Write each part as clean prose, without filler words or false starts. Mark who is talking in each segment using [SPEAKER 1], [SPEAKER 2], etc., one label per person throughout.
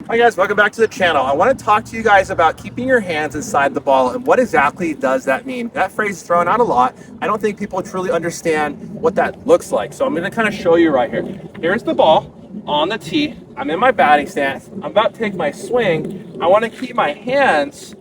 [SPEAKER 1] Hi guys, welcome back to the channel. I want to talk to you guys about keeping your hands inside the ball and what exactly does that mean. That phrase is thrown out a lot. I don't think people truly understand what that looks like. So I'm going to kind of show you right here. Here's the ball on the tee. I'm in my batting stance. I'm about to take my swing. I want to keep my hands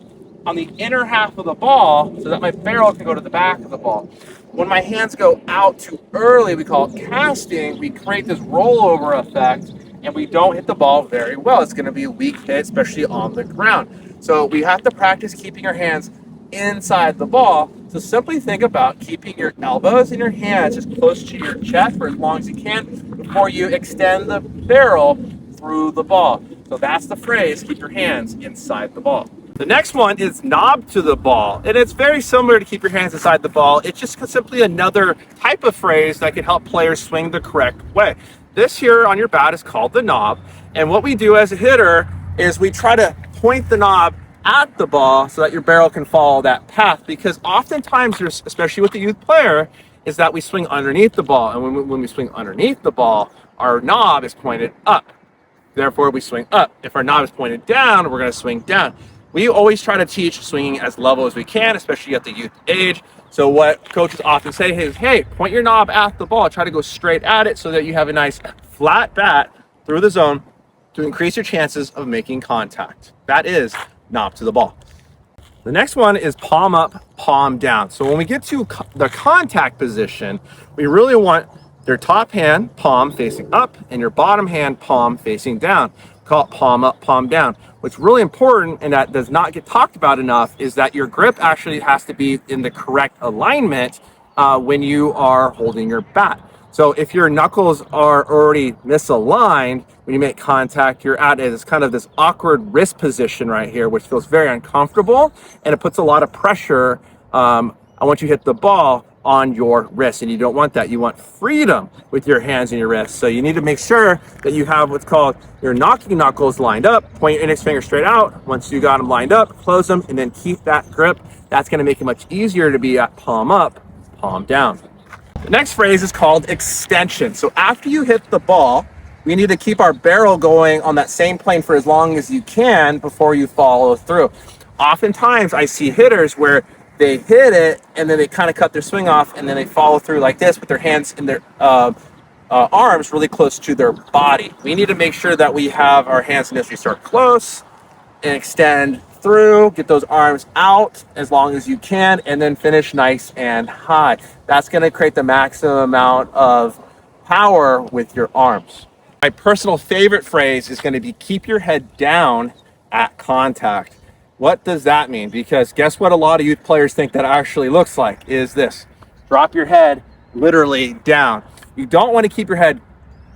[SPEAKER 1] on the inner half of the ball so that my barrel can go to the back of the ball. When my hands go out too early, we call it casting, we create this rollover effect and we don't hit the ball very well. It's going to be a weak hit, especially on the ground. So we have to practice keeping your hands inside the ball. So simply think about keeping your elbows and your hands as close to your chest for as long as you can before you extend the barrel through the ball. So that's the phrase, keep your hands inside the ball. The next one is knob to the ball, and it's very similar to keep your hands inside the ball. It's just simply another type of phrase that can help players swing the correct way. This here on your bat is called the knob, and what we do as a hitter is we try to point the knob at the ball so that your barrel can follow that path, because oftentimes, especially with the youth player, is that we swing underneath the ball, and when we swing underneath the ball, our knob is pointed up. Therefore, we swing up. If our knob is pointed down, we're going to swing down. We always try to teach swinging as level as we can, especially at the youth age. So what coaches often say is, hey, point your knob at the ball. Try to go straight at it so that you have a nice flat bat through the zone to increase your chances of making contact. That is knob to the ball. The next one is palm up, palm down. So when we get to the contact position, we really want your top hand palm facing up and your bottom hand palm facing down. Call it palm up, palm down. What's really important, and that does not get talked about enough, is that your grip actually has to be in the correct alignment when you are holding your bat. So if your knuckles are already misaligned when you make contact, you're at this kind of this awkward wrist position right here, which feels very uncomfortable, and it puts a lot of pressure on once you hit the ball on your wrist, and you don't want that. You want freedom with your hands and your wrists. So you need to make sure that you have what's called your knocking knuckles lined up. Point your index finger straight out. Once you got them lined up, close them, and then keep that grip. That's going to make it much easier to be at palm up, palm down. The next phrase is called extension. So after you hit the ball, we need to keep our barrel going on that same plane for as long as you can before you follow through. Oftentimes I see hitters where they hit it and then they kind of cut their swing off and then they follow through like this with their hands and their arms really close to their body. We need to make sure that we have our hands initially start close and extend through, get those arms out as long as you can, and then finish nice and high. That's going to create the maximum amount of power with your arms. My personal favorite phrase is going to be keep your head down at contact. What does that mean? Because guess what a lot of youth players think that actually looks like is this. Drop your head literally down. You don't want to keep your head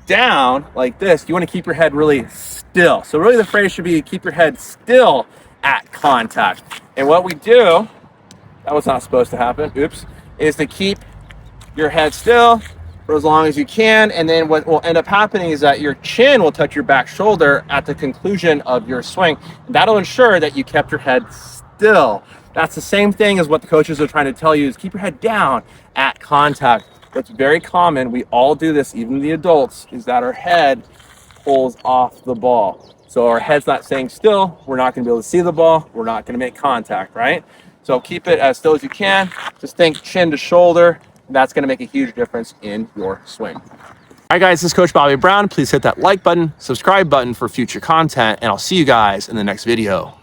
[SPEAKER 1] down like this. You want to keep your head really still. So really the phrase should be keep your head still at contact. And what we do, that was not supposed to happen, oops, is to keep your head still for as long as you can, and then what will end up happening is that your chin will touch your back shoulder at the conclusion of your swing. That'll ensure that you kept your head still. That's the same thing as what the coaches are trying to tell you, is keep your head down at contact. What's very common, we all do this, even the adults, is that our head pulls off the ball. So our head's not staying still, we're not going to be able to see the ball, we're not going to make contact, right? So keep it as still as you can. Just think chin to shoulder. That's going to make a huge difference in your swing. All right, guys, this is Coach Bobby Brown. Please hit that like button, subscribe button for future content, and I'll see you guys in the next video.